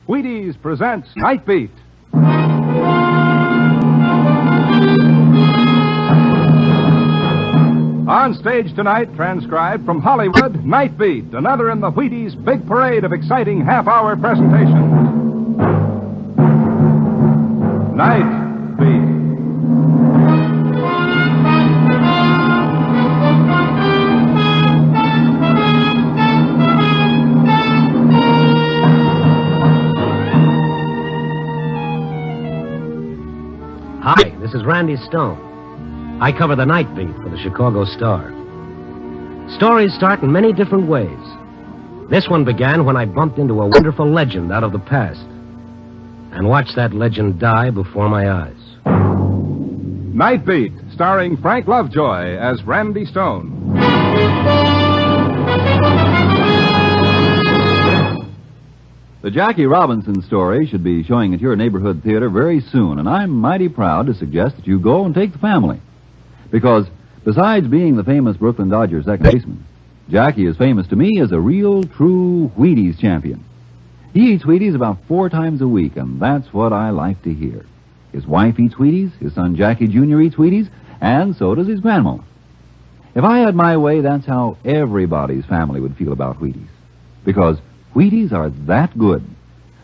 Wheaties presents Night Beat. On stage tonight, transcribed from Hollywood, Night Beat, another in the Wheaties' big parade of exciting half-hour presentations. Night Beat. Hi, this is Randy Stone. I cover the Night Beat for the Chicago Star. Stories start in many different ways. This one began when I bumped into a wonderful legend out of the past and watched that legend die before my eyes. Night Beat, starring Frank Lovejoy as Randy Stone. The Jackie Robinson story should be showing at your neighborhood theater very soon, and I'm mighty proud to suggest that you go and take the family. Because besides being the famous Brooklyn Dodgers second baseman, Jackie is famous to me as a real, true Wheaties champion. He eats Wheaties about 4 times a week, and that's what I like to hear. His wife eats Wheaties, his son Jackie Jr. eats Wheaties, and so does his grandma. If I had my way, that's how everybody's family would feel about Wheaties. Because Wheaties are that good.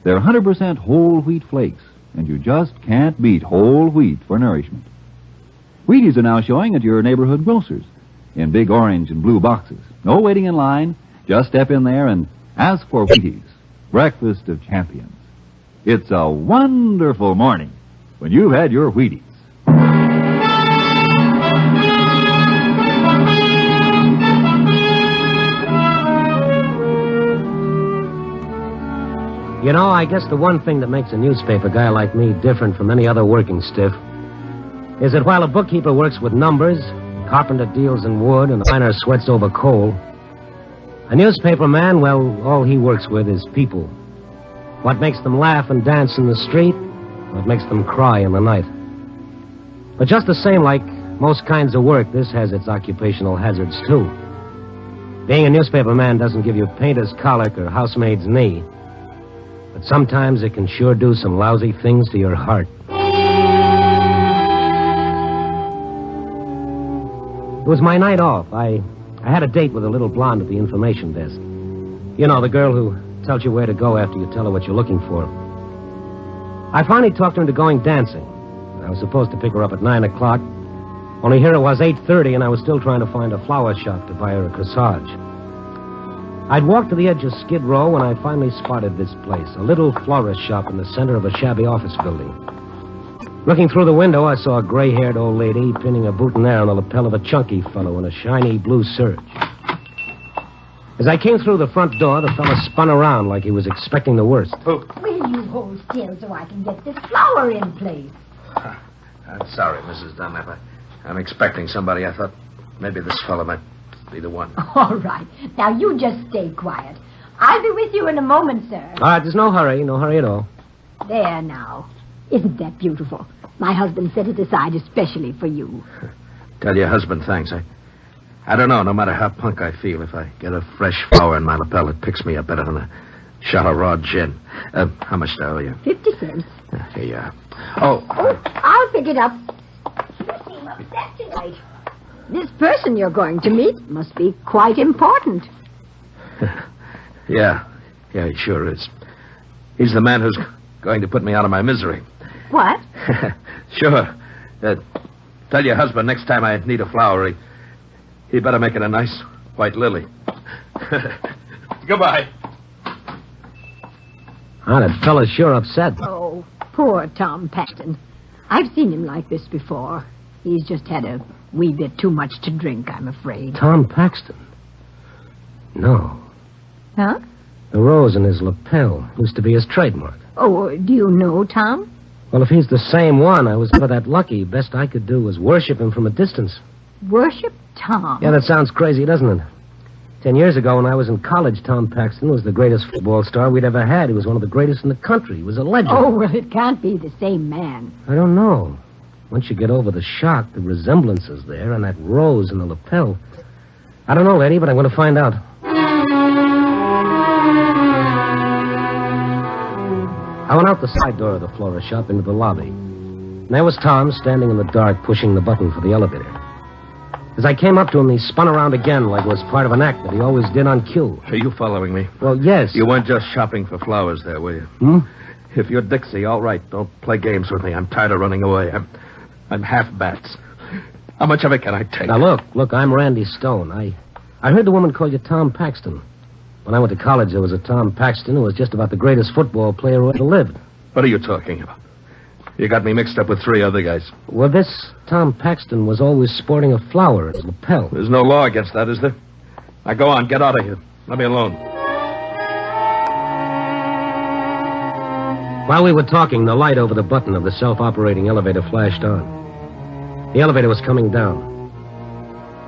They're 100% whole wheat flakes, and you just can't beat whole wheat for nourishment. Wheaties are now showing at your neighborhood grocers in big orange and blue boxes. No waiting in line. Just step in there and ask for Wheaties, breakfast of champions. It's a wonderful morning when you've had your Wheaties. You know, I guess the one thing that makes a newspaper guy like me different from any other working stiff is that while a bookkeeper works with numbers, a carpenter deals in wood, and a miner sweats over coal, a newspaper man, well, all he works with is people. What makes them laugh and dance in the street, what makes them cry in the night. But just the same, like most kinds of work, this has its occupational hazards, too. Being a newspaper man doesn't give you painter's colic or housemaid's knee. But sometimes it can sure do some lousy things to your heart. It was my night off. I had a date with a little blonde at the information desk. You know, the girl who tells you where to go after you tell her what you're looking for. I finally talked her into going dancing. I was supposed to pick her up at 9 o'clock. Only here it was 8:30, and I was still trying to find a flower shop to buy her a corsage. I'd walked to the edge of Skid Row when I finally spotted this place, a little florist shop in the center of a shabby office building. Looking through the window, I saw a gray-haired old lady pinning a boutonniere on the lapel of a chunky fellow in a shiny blue serge. As I came through the front door, the fellow spun around like he was expecting the worst. Will you hold still so I can get this flower in place? I'm sorry, Mrs. Dunlap. I'm expecting somebody. I thought maybe this fellow might be the one. All right. Now, you just stay quiet. I'll be with you in a moment, sir. All right, there's no hurry at all. There now. Isn't that beautiful? My husband set it aside especially for you. Tell your husband thanks. I don't know, no matter how punk I feel, if I get a fresh flower in my lapel, it picks me up better than a shot of raw gin. How much do I owe you? 50 cents. Here you are. Oh, I'll pick it up. You seem upset tonight. This person you're going to meet must be quite important. Yeah, he sure is. He's the man who's going to put me out of my misery. What? Sure. Tell your husband next time I need a flower, he better make it a nice white lily. Goodbye. That fella's sure upset. Oh, poor Tom Paxton. I've seen him like this before. He's just had a wee bit too much to drink, I'm afraid. Tom Paxton? No. Huh? The rose in his lapel used to be his trademark. Oh, do you know Tom? Well, if he's the same one, I was never that lucky. Best I could do was worship him from a distance. Worship Tom? Yeah, that sounds crazy, doesn't it? 10 years ago, when I was in college, Tom Paxton was the greatest football star we'd ever had. He was one of the greatest in the country. He was a legend. Oh, well, it can't be the same man. I don't know. Once you get over the shock, the resemblance is there, and that rose in the lapel. I don't know, lady, but I'm going to find out. I went out the side door of the florist shop into the lobby. And there was Tom standing in the dark pushing the button for the elevator. As I came up to him, he spun around again like it was part of an act that he always did on cue. Are you following me? Well, yes. You weren't just shopping for flowers there, were you? Hmm? If you're Dixie, all right. Don't play games with me. I'm tired of running away. I'm half bats. How much of it can I take? Now, look, I'm Randy Stone. I heard the woman call you Tom Paxton. When I went to college, there was a Tom Paxton who was just about the greatest football player who ever lived. What are you talking about? You got me mixed up with 3 other guys. Well, this Tom Paxton was always sporting a flower at his lapel. There's no law against that, is there? Now, go on. Get out of here. Let me alone. While we were talking, the light over the button of the self-operating elevator flashed on. The elevator was coming down.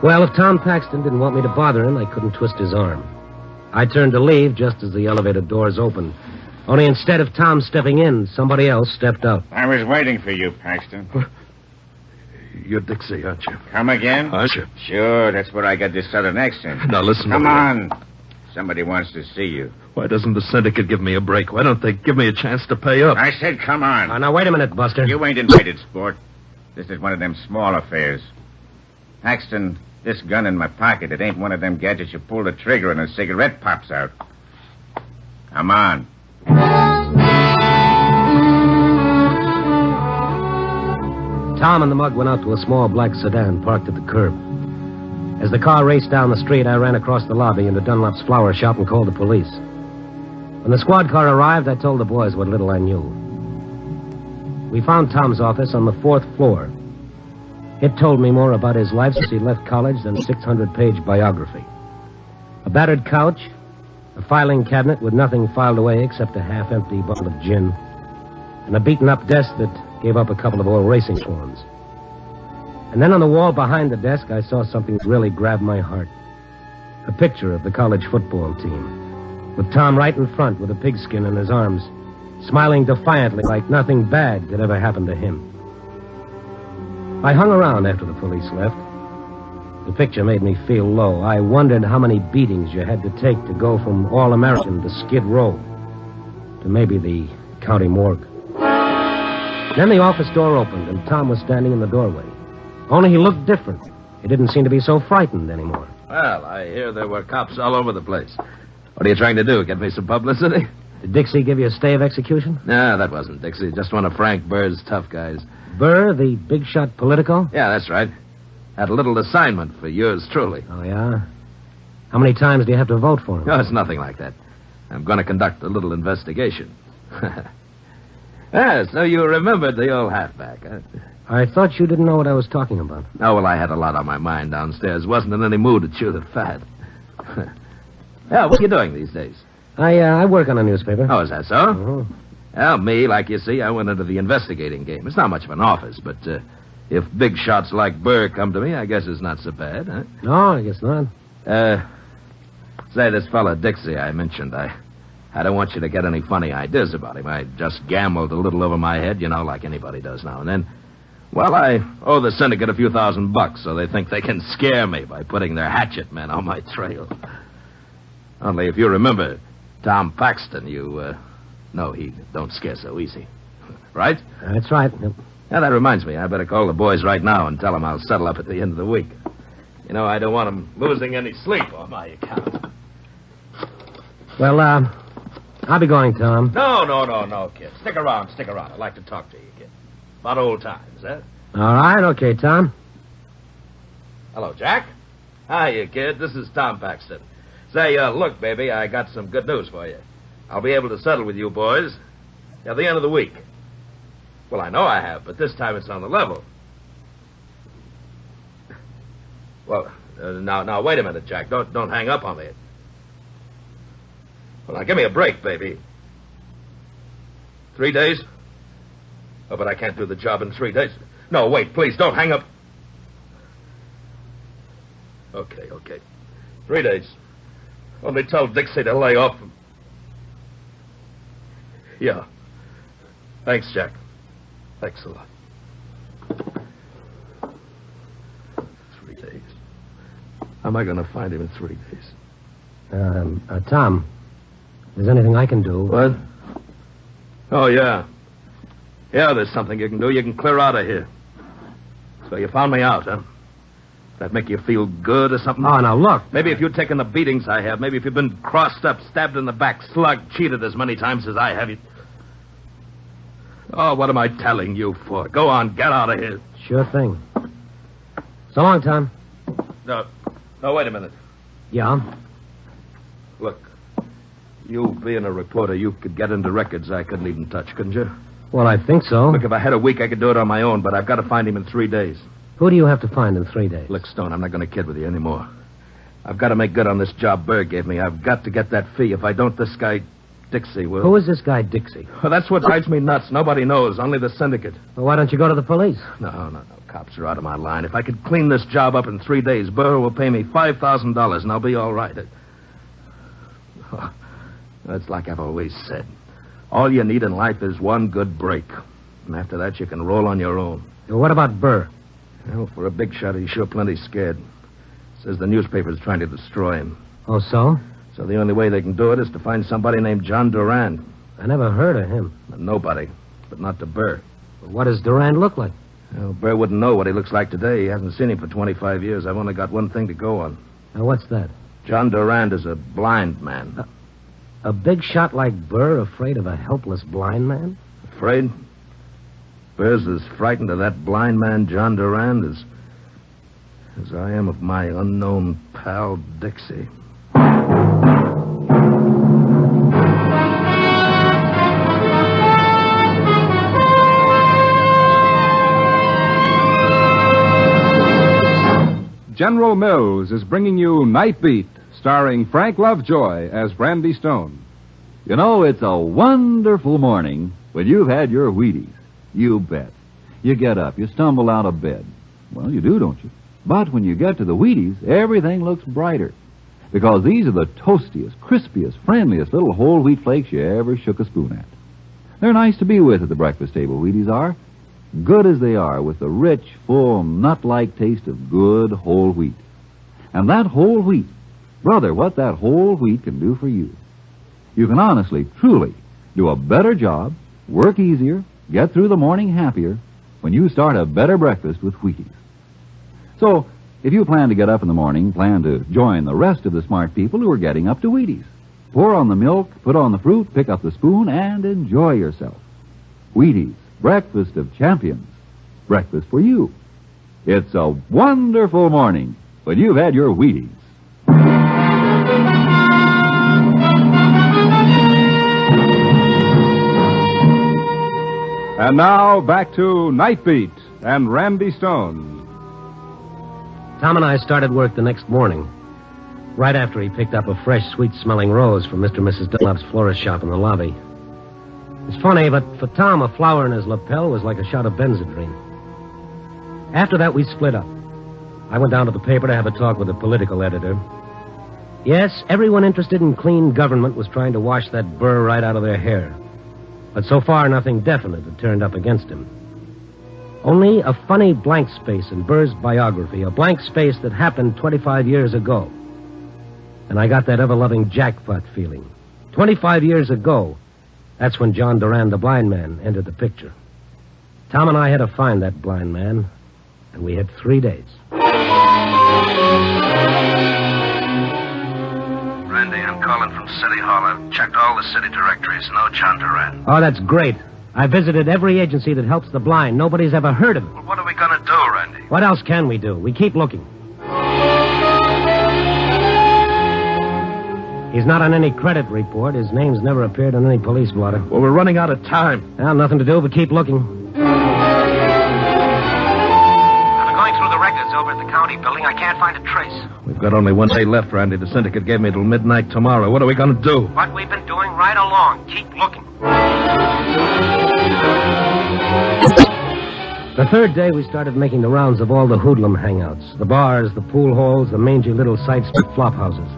Well, if Tom Paxton didn't want me to bother him, I couldn't twist his arm. I turned to leave just as the elevator doors opened. Only instead of Tom stepping in, somebody else stepped out. I was waiting for you, Paxton. You're Dixie, aren't you? Come again? Aren't you? Sure, that's where I got this southern accent. Now, listen. Come on. Somebody wants to see you. Why doesn't the Syndicate give me a break? Why don't they give me a chance to pay up? I said come on. Now, wait a minute, Buster. You ain't invited, sport. This is one of them small affairs. Paxton, this gun in my pocket, it ain't one of them gadgets you pull the trigger and a cigarette pops out. Come on. Tom and the mug went out to a small black sedan parked at the curb. As the car raced down the street, I ran across the lobby into Dunlop's flower shop and called the police. When the squad car arrived, I told the boys what little I knew. We found Tom's office on the 4th floor. It told me more about his life since he left college than a 600-page biography. A battered couch, a filing cabinet with nothing filed away except a half-empty bottle of gin, and a beaten-up desk that gave up a couple of old racing forms. And then on the wall behind the desk, I saw something that really grabbed my heart. A picture of the college football team, with Tom right in front with a pigskin in his arms, smiling defiantly like nothing bad could ever happen to him. I hung around after the police left. The picture made me feel low. I wondered how many beatings you had to take to go from All-American to Skid Row to maybe the county morgue. Then the office door opened, and Tom was standing in the doorway. Only he looked different. He didn't seem to be so frightened anymore. Well, I hear there were cops all over the place. What are you trying to do, get me some publicity? Did Dixie give you a stay of execution? No, that wasn't Dixie. Just one of Frank Burr's tough guys. Burr, the big-shot Politico? Yeah, that's right. Had a little assignment for yours truly. Oh, yeah? How many times do you have to vote for him? No, it's nothing like that. I'm going to conduct a little investigation. Yeah, so you remembered the old halfback, huh? I thought you didn't know what I was talking about. Oh, well, I had a lot on my mind downstairs. Wasn't in any mood to chew the fat. Yeah, what are you doing these days? I work on a newspaper. Oh, is that so? Uh-huh. Well, me, like you see, I went into the investigating game. It's not much of an office, but if big shots like Burr come to me, I guess it's not so bad, huh? No, I guess not. Say, this fella Dixie I mentioned, I don't want you to get any funny ideas about him. I just gambled a little over my head, like anybody does now and then. Well, I owe the Syndicate a few $1,000, so they think they can scare me by putting their hatchet men on my trail. Only if you remember Tom Paxton, no, he don't scare so easy. Right? That's right. Yep. Yeah, that reminds me. I better call the boys right now and tell them I'll settle up at the end of the week. I don't want them losing any sleep on my account. Well, I'll be going, Tom. No, kid. Stick around. I'd like to talk to you, kid. About old times, huh? All right, okay, Tom. Hello, Jack. Hiya, kid. This is Tom Paxton. Say, look, baby, I got some good news for you. I'll be able to settle with you boys at the end of the week. Well, I know I have, but this time it's on the level. Well, now, wait a minute, Jack. Don't hang up on me. Well, now, give me a break, baby. 3 days? Oh, but I can't do the job in 3 days. No, wait, please, don't hang up. Okay. 3 days. Only tell Dixie to lay off. Yeah. Thanks, Jack. Thanks a lot. 3 days. How am I going to find him in 3 days? Tom, if there's anything I can do... What? Oh, yeah. Yeah, there's something you can do. You can clear out of here. So you found me out, huh? That make you feel good or something? Oh, now look. Maybe if you'd taken the beatings I have, maybe if you'd been crossed up, stabbed in the back, slugged, cheated as many times as I have, you... Oh, what am I telling you for? Go on, get out of here. Sure thing. So long, Tom. No, wait a minute. Yeah? Look, you being a reporter, you could get into records I couldn't even touch, couldn't you? Well, I think so. Look, if I had a week, I could do it on my own, but I've got to find him in 3 days. Who do you have to find in 3 days? Look, Stone, I'm not going to kid with you anymore. I've got to make good on this job Burr gave me. I've got to get that fee. If I don't, this guy, Dixie, will... Who is this guy, Dixie? Well, that's what drives me nuts. Nobody knows, only the Syndicate. Well, why don't you go to the police? No. Cops are out of my line. If I could clean this job up in 3 days, Burr will pay me $5,000, and I'll be all right. It's like I've always said. All you need in life is one good break. And after that, you can roll on your own. Well, what about Burr? Well, for a big shot, he's sure plenty scared. Says the newspaper's trying to destroy him. Oh, so? So the only way they can do it is to find somebody named John Durand. I never heard of him. Nobody, but not to Burr. Well, what does Durand look like? Well, Burr wouldn't know what he looks like today. He hasn't seen him for 25 years. I've only got one thing to go on. Now, what's that? John Durand is a blind man. A big shot like Burr afraid of a helpless blind man? Afraid? Burr's as frightened of that blind man, John Durand, as I am of my unknown pal, Dixie. General Mills is bringing you Night Beat, starring Frank Lovejoy as Brandy Stone. You know, it's a wonderful morning when you've had your Wheaties. You bet. You get up, you stumble out of bed. Well, you do, don't you? But when you get to the Wheaties, everything looks brighter. Because these are the toastiest, crispiest, friendliest little whole wheat flakes you ever shook a spoon at. They're nice to be with at the breakfast table, Wheaties are. Good as they are, with the rich, full, nut-like taste of good whole wheat. And that whole wheat, brother, what that whole wheat can do for you. You can honestly, truly do a better job, work easier, get through the morning happier when you start a better breakfast with Wheaties. So, if you plan to get up in the morning, plan to join the rest of the smart people who are getting up to Wheaties. Pour on the milk, put on the fruit, pick up the spoon, and enjoy yourself. Wheaties, breakfast of champions. Breakfast for you. It's a wonderful morning when you've had your Wheaties. And now, back to Night Beat and Randy Stone. Tom and I started work the next morning, right after he picked up a fresh, sweet-smelling rose from Mr. and Mrs. Dunlop's florist shop in the lobby. It's funny, but for Tom, a flower in his lapel was like a shot of Benzedrine. After that, we split up. I went down to the paper to have a talk with the political editor. Yes, everyone interested in clean government was trying to wash that Burr right out of their hair. But so far, nothing definite had turned up against him. Only a funny blank space in Burr's biography, a blank space that happened 25 years ago. And I got that ever-loving jackpot feeling. 25 years ago, that's when John Durand, the blind man, entered the picture. Tom and I had to find that blind man, and we had 3 days. Randy, I'm calling from City Hall. I've checked all the city directories. No John Durand. Oh, that's great. I visited every agency that helps the blind. Nobody's ever heard of him. Well, what are we going to do, Randy? What else can we do? We keep looking. He's not on any credit report. His name's never appeared on any police blotter. Well, we're running out of time. Well, nothing to do but keep looking. I've been going through the records over at the county building. I can't find a trace. We've got only 1 day left, Randy. The syndicate gave me till midnight tomorrow. What are we going to do? What we've been doing right along. Keep looking. The third day, we started making the rounds of all the hoodlum hangouts. The bars, the pool halls, the mangy little side-street flop houses.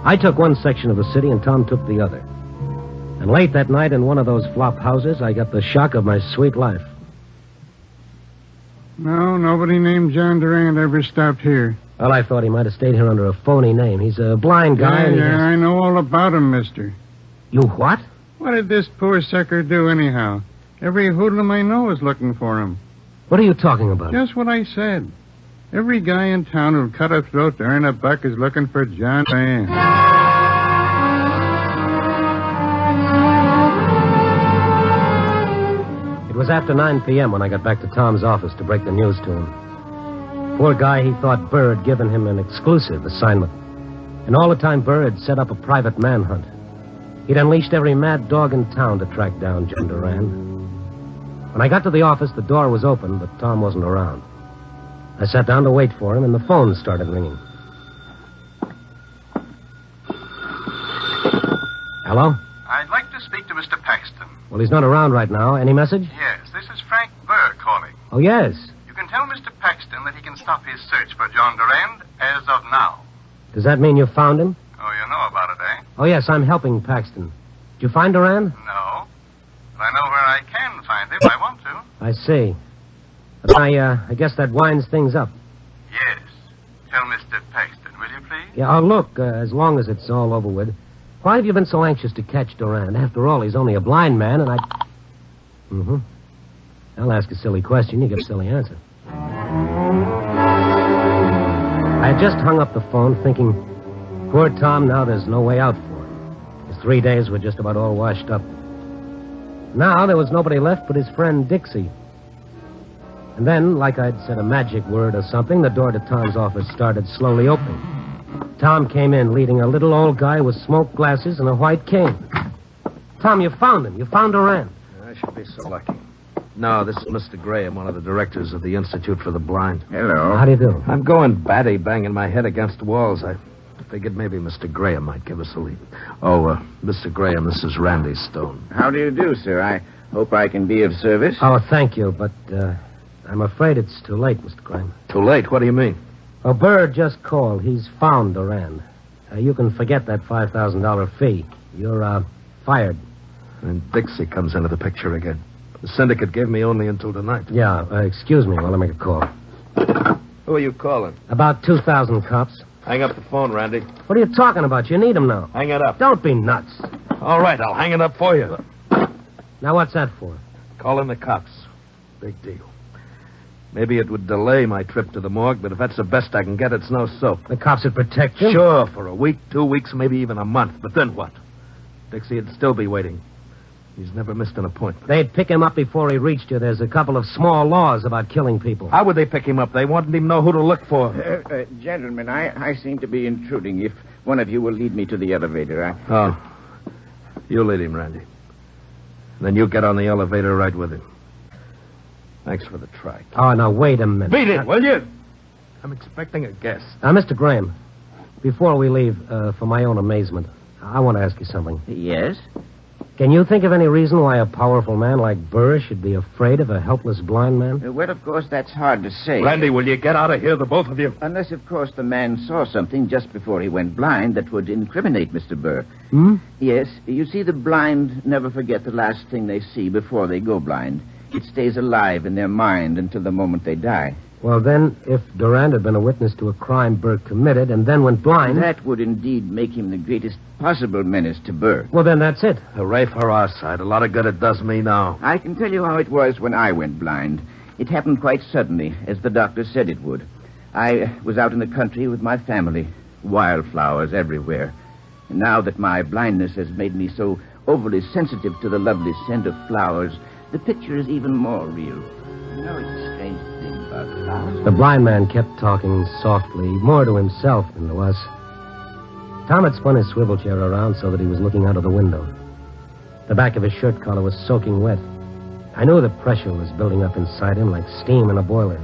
I took one section of the city, and Tom took the other. And late that night, in one of those flop houses, I got the shock of my sweet life. No, nobody named John Durand ever stopped here. Well, I thought he might have stayed here under a phony name. He's a blind guy. Yeah, I know all about him, mister. You what? What did this poor sucker do anyhow? Every hoodlum I know is looking for him. What are you talking about? Just what I said. Every guy in town who'll cut a throat to earn a buck is looking for John Durand. It was after 9 p.m. when I got back to Tom's office to break the news to him. Poor guy, he thought Burr had given him an exclusive assignment. And all the time, Burr had set up a private manhunt. He'd unleashed every mad dog in town to track down John Durand. When I got to the office, the door was open, but Tom wasn't around. I sat down to wait for him, and the phone started ringing. Hello? I'd like to speak to Mr. Paxton. Well, he's not around right now. Any message? Yes, this is Frank Burr calling. Oh, yes. You can tell Mr. Paxton that he can stop his search for John Durand as of now. Does that mean you found him? Oh, you know about it, eh? Oh, yes, I'm helping Paxton. Did you find Durand? No. But I know where I can find him if I want to. I see. But I guess that winds things up. Yes. Tell Mr. Paxton, will you please? Yeah, look, as long as it's all over with. Why have you been so anxious to catch Durand? After all, he's only a blind man, and Mm-hmm. I'll ask a silly question. You give a silly answer. I had just hung up the phone thinking, poor Tom, now there's no way out for him. His 3 days were just about all washed up. Now there was nobody left but his friend Dixie. And then, like I'd said a magic word or something, the door to Tom's office started slowly opening. Tom came in leading a little old guy with smoked glasses and a white cane. Tom, you found him. You found Durand. I should be so lucky. No, this is Mr. Graham, one of the directors of the Institute for the Blind. Hello. How do you do? I'm going batty, banging my head against walls. I figured maybe Mr. Graham might give us a lead. Oh, Mr. Graham, this is Randy Stone. How do you do, sir? I hope I can be of service. Oh, thank you, but I'm afraid it's too late, Mr. Graham. Too late? What do you mean? Well, Burr just called. He's found Durand. You can forget that $5,000 fee. You're fired. And Dixie comes into the picture again. The Syndicate gave me only until tonight. Yeah, excuse me while I make a call. Who are you calling? About 2,000 cops. Hang up the phone, Randy. What are you talking about? You need them now. Hang it up. Don't be nuts. All right, I'll hang it up for you. Now, what's that for? Calling the cops. Big deal. Maybe it would delay my trip to the morgue, but if that's the best I can get, it's no soap. The cops would protect you? Sure, for a week, 2 weeks, maybe even a month. But then what? Dixie would still be waiting. He's never missed an appointment. They'd pick him up before he reached you. There's a couple of small laws about killing people. How would they pick him up? They wouldn't even know who to look for. Gentlemen, I seem to be intruding. If one of you will lead me to the elevator, Oh. You lead him, Randy. Then you get on the elevator right with him. Thanks for the track. Oh, now, wait a minute. Beat it, will you? I'm expecting a guest. Mr. Graham, before we leave, for my own amazement, I want to ask you something. Yes? Can you think of any reason why a powerful man like Burr should be afraid of a helpless blind man? Well, of course, that's hard to say. Randy, will you get out of here, the both of you? Unless, of course, the man saw something just before he went blind that would incriminate Mr. Burr. Hmm? Yes. You see, the blind never forget the last thing they see before they go blind. It stays alive in their mind until the moment they die. Well, then, if Durand had been a witness to a crime Burr committed and then went blind... That would indeed make him the greatest possible menace to Burr. Well, then that's it. Hooray for our side. A lot of good it does me now. I can tell you how it was when I went blind. It happened quite suddenly, as the doctor said it would. I was out in the country with my family. Wildflowers everywhere. And now that my blindness has made me so overly sensitive to the lovely scent of flowers, the picture is even more real. You know, it's a strange thing about flowers. The blind man kept talking softly, more to himself than to us. Tom had spun his swivel chair around so that he was looking out of the window. The back of his shirt collar was soaking wet. I knew the pressure was building up inside him like steam in a boiler.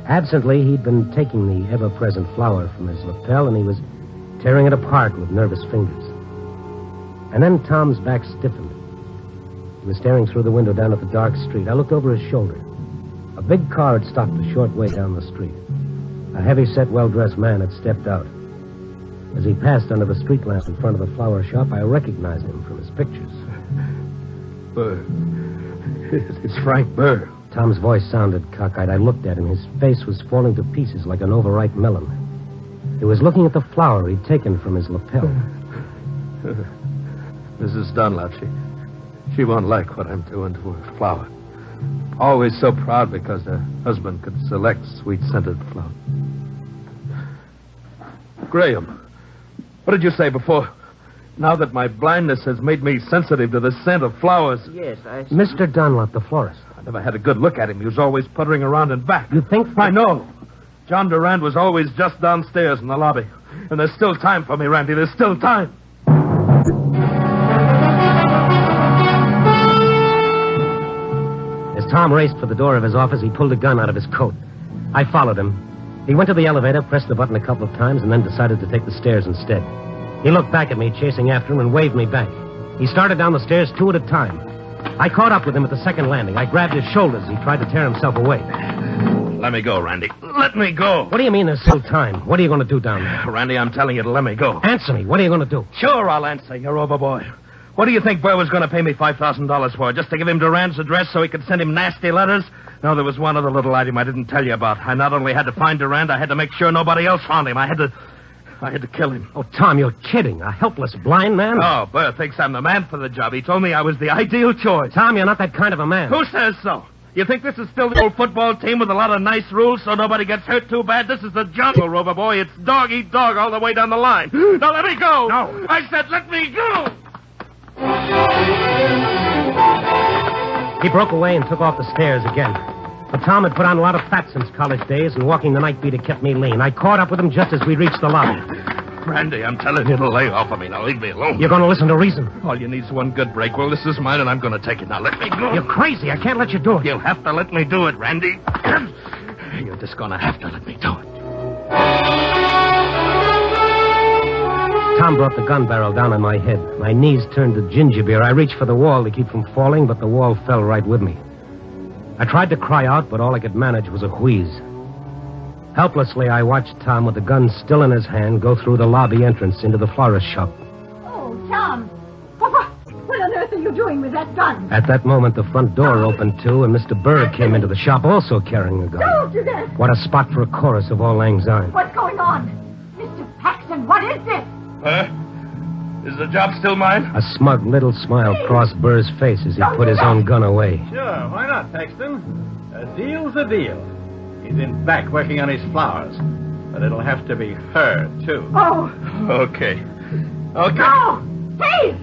Absently, he'd been taking the ever-present flower from his lapel, and he was tearing it apart with nervous fingers. And then Tom's back stiffened. He was staring through the window down at the dark street. I looked over his shoulder. A big car had stopped a short way down the street. A heavy-set, well-dressed man had stepped out. As he passed under the street lamp in front of the flower shop, I recognized him from his pictures. Burr. It's Frank Burr. Tom's voice sounded cockeyed. I looked at him. His face was falling to pieces like an overripe melon. He was looking at the flower he'd taken from his lapel. Mrs. Dunlap, she won't like what I'm doing to her flower. Always so proud because her husband could select sweet-scented flowers. Graham, what did you say before? Now that my blindness has made me sensitive to the scent of flowers. Yes, I... Mr. Dunlap, the florist. I never had a good look at him. He was always puttering around and back. You think... I know. John Durand was always just downstairs in the lobby. And there's still time for me, Randy. There's still time. As Tom raced for the door of his office, he pulled a gun out of his coat. I followed him. He went to the elevator, pressed the button a couple of times, and then decided to take the stairs instead. He looked back at me, chasing after him, and waved me back. He started down the stairs 2 at a time. I caught up with him at the second landing. I grabbed his shoulders. He tried to tear himself away. Let me go, Randy. Let me go. What do you mean there's still time? What are you going to do down there? Randy, I'm telling you to let me go. Answer me. What are you going to do? Sure, I'll answer, you overboy. What do you think Burr was going to pay me $5,000 for? Just to give him Durand's address so he could send him nasty letters? No, there was one other little item I didn't tell you about. I not only had to find Durand, I had to make sure nobody else found him. I had to kill him. Oh, Tom, you're kidding. A helpless blind man? Oh, Burr thinks I'm the man for the job. He told me I was the ideal choice. Tom, you're not that kind of a man. Who says so? You think this is still the old football team with a lot of nice rules so nobody gets hurt too bad? This is the jungle, Rover Boy. It's dog eat dog all the way down the line. Now let me go. No. I said let me go. He broke away and took off the stairs again. But Tom had put on a lot of fat since college days, and walking the night beat had kept me lean. I caught up with him just as we reached the lobby. Randy, I'm telling you to lay off of me. Now leave me alone. You're going to listen to reason. All you need is one good break. Well, this is mine, and I'm going to take it. Now let me go. You're crazy. I can't let you do it. You'll have to let me do it, Randy. You're just going to have to let me do it. Tom brought the gun barrel down on my head. My knees turned to ginger beer. I reached for the wall to keep from falling, but the wall fell right with me. I tried to cry out, but all I could manage was a wheeze. Helplessly, I watched Tom with the gun still in his hand go through the lobby entrance into the florist shop. Oh, Tom. What on earth are you doing with that gun? At that moment, the front door opened, too, and Mr. Burr came into the shop also carrying a gun. Don't do this. What a spot for a chorus of all lang syne. What's going on? Mr. Paxton, what is this? Is the job still mine? A smug little smile crossed Burr's face as he put his own gun away. Sure, why not, Paxton? A deal's a deal. He's in back working on his flowers. But it'll have to be her, too. Oh. Okay. No! Please!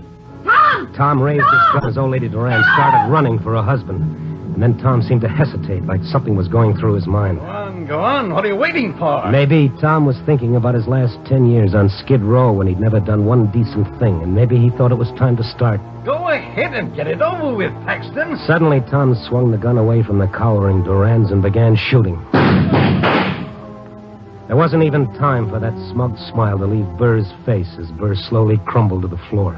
Tom! Tom raised his gun as old lady Durand started running for her husband. And then Tom seemed to hesitate, like something was going through his mind. Go on. What are you waiting for? Maybe Tom was thinking about his last 10 years on Skid Row when he'd never done one decent thing, and maybe he thought it was time to start. Go ahead and get it over with, Paxton. Suddenly, Tom swung the gun away from the cowering Durands and began shooting. There wasn't even time for that smug smile to leave Burr's face as Burr slowly crumbled to the floor.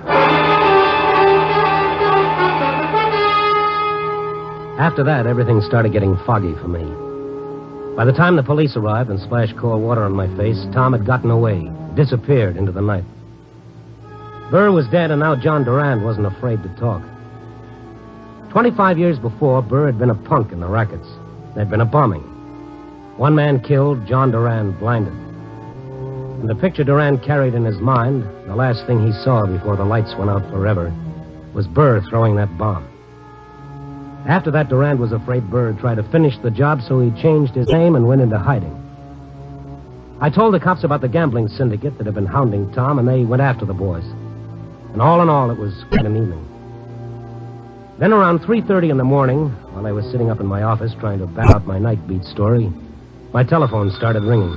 After that, everything started getting foggy for me. By the time the police arrived and splashed cold water on my face, Tom had gotten away, disappeared into the night. Burr was dead, and now John Durand wasn't afraid to talk. 25 years before, Burr had been a punk in the rackets. There'd been a bombing. One man killed, John Durand blinded. And the picture Durand carried in his mind, the last thing he saw before the lights went out forever, was Burr throwing that bomb. After that, Durand was afraid Burr would try to finish the job, so he changed his name and went into hiding. I told the cops about the gambling syndicate that had been hounding Tom, and they went after the boys. And all in all, it was quite an evening. Then around 3:30 in the morning, while I was sitting up in my office trying to bat out my night beat story, my telephone started ringing.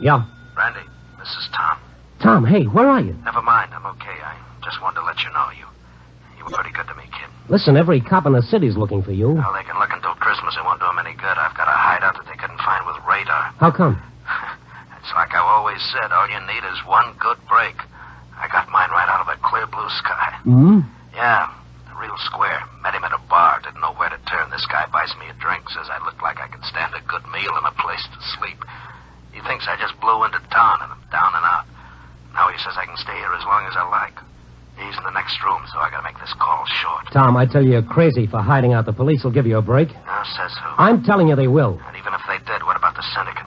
Yeah? Randy, this is Tom. Tom, hey, where are you? Never mind, I'm okay. I just wanted to let you know you were pretty good to me, kid. Listen, every cop in the city's looking for you. Well, they can look until Christmas. It won't do them any good. I've got a hideout that they couldn't find with radar. How come? It's like I've always said, all you need is one good break. I got mine right out of a clear blue sky. Hmm? Yeah, real square. Met him at a bar. Didn't know where to turn. This guy buys me a drink. Says I look like I could stand a good meal and a place to sleep. He thinks I just blew into town and I'm down and out. Now he says I can stay here as long as I like. He's in the next room, so I gotta make this call short. Tom, I tell you, you're crazy for hiding out. The police will give you a break. Now, says who? I'm telling you they will. And even if they did, what about the syndicate?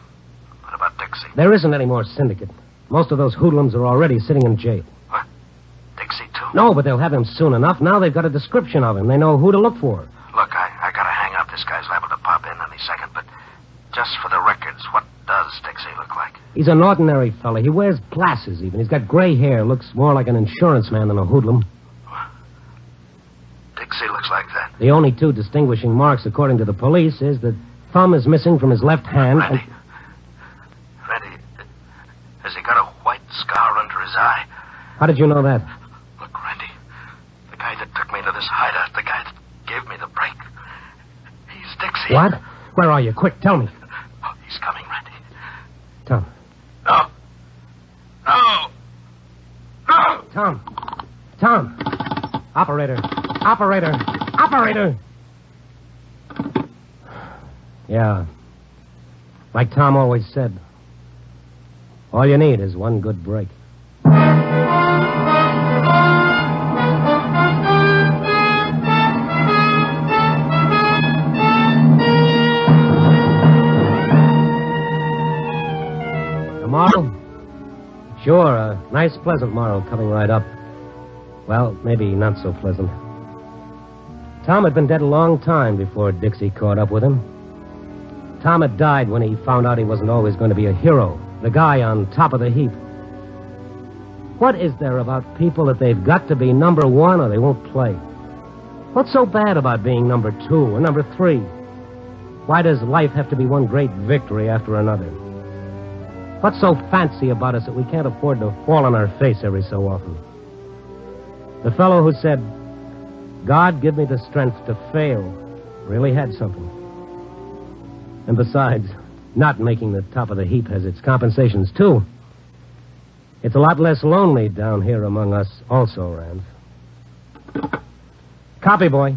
What about Dixie? There isn't any more syndicate. Most of those hoodlums are already sitting in jail. What? Dixie, too? No, but they'll have him soon enough. Now they've got a description of him. They know who to look for. Look, I gotta hang up. This guy's liable to pop in any second, but just for the records, what does Dixie look like? He's an ordinary fella. He wears glasses even. He's got gray hair. Looks more like an insurance man than a hoodlum. Dixie looks like that. The only two distinguishing marks, according to the police, is that thumb is missing from his left hand. Randy, has he got a white scar under his eye? How did you know that? Look, Randy, the guy that took me to this hideout, the guy that gave me the break, he's Dixie. What? Where are you? Quick, tell me. Oh, he's coming, Randy. Tom. No. No. No. Tom. Operator. Yeah. Like Tom always said, all you need is one good break. Tomorrow? Sure, a nice, pleasant morrow coming right up. Well, maybe not so pleasant. Tom had been dead a long time before Dixie caught up with him. Tom had died when he found out he wasn't always going to be a hero, the guy on top of the heap. What is there about people that they've got to be number one or they won't play? What's so bad about being number 2 or number 3? Why does life have to be one great victory after another? What's so fancy about us that we can't afford to fall on our face every so often? The fellow who said, "God, give me the strength to fail," really had something. And besides, not making the top of the heap has its compensations, too. It's a lot less lonely down here among us also, Rand. Copy, boy.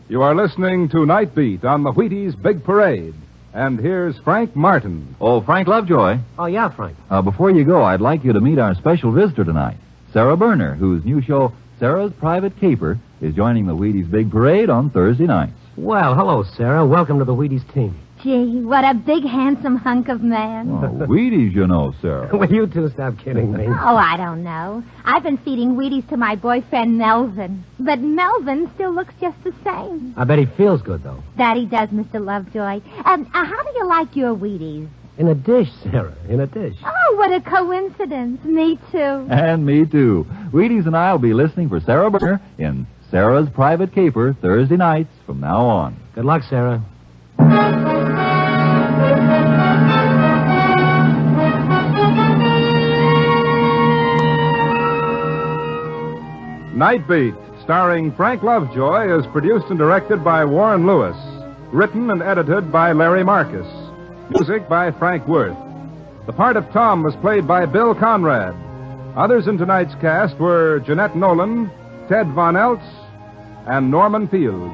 You are listening to Night Beat on the Wheaties Big Parade. And here's Frank Martin. Oh, Frank Lovejoy. Oh, yeah, Frank. Before you go, I'd like you to meet our special visitor tonight, Sarah Berner, whose new show, Sarah's Private Caper, is joining the Wheaties Big Parade on Thursday nights. Well, hello, Sarah. Welcome to the Wheaties team. Gee, what a big, handsome hunk of man. Oh, Wheaties, you know, Sarah. Will you two stop kidding me? Oh, I don't know. I've been feeding Wheaties to my boyfriend, Melvin. But Melvin still looks just the same. I bet he feels good, though. That he does, Mr. Lovejoy. How do you like your Wheaties? In a dish, Sarah. In a dish. Oh, what a coincidence. Me too. And me, too. Wheaties and I will be listening for Sarah Berner in Sarah's Private Caper Thursday nights from now on. Good luck, Sarah. Night Beat, starring Frank Lovejoy, is produced and directed by Warren Lewis. Written and edited by Larry Marcus. Music by Frank Worth. The part of Tom was played by Bill Conrad. Others in tonight's cast were Jeanette Nolan, Ted Von Eltz, and Norman Field.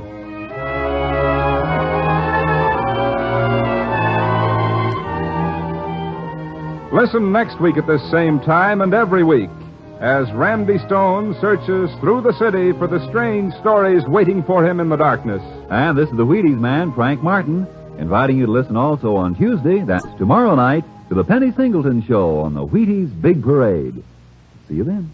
Listen next week at this same time and every week as Randy Stone searches through the city for the strange stories waiting for him in the darkness. And this is the Wheaties man, Frank Martin, inviting you to listen also on Tuesday, that's tomorrow night, to the Penny Singleton Show on the Wheaties Big Parade. See you then.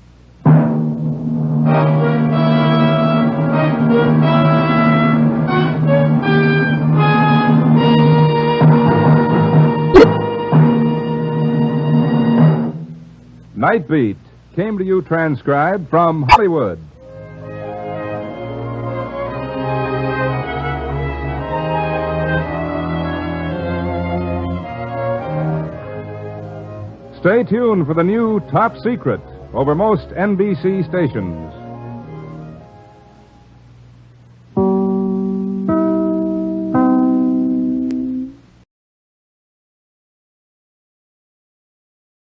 Night Beat came to you transcribed from Hollywood. Stay tuned for the new Top Secret over most NBC stations.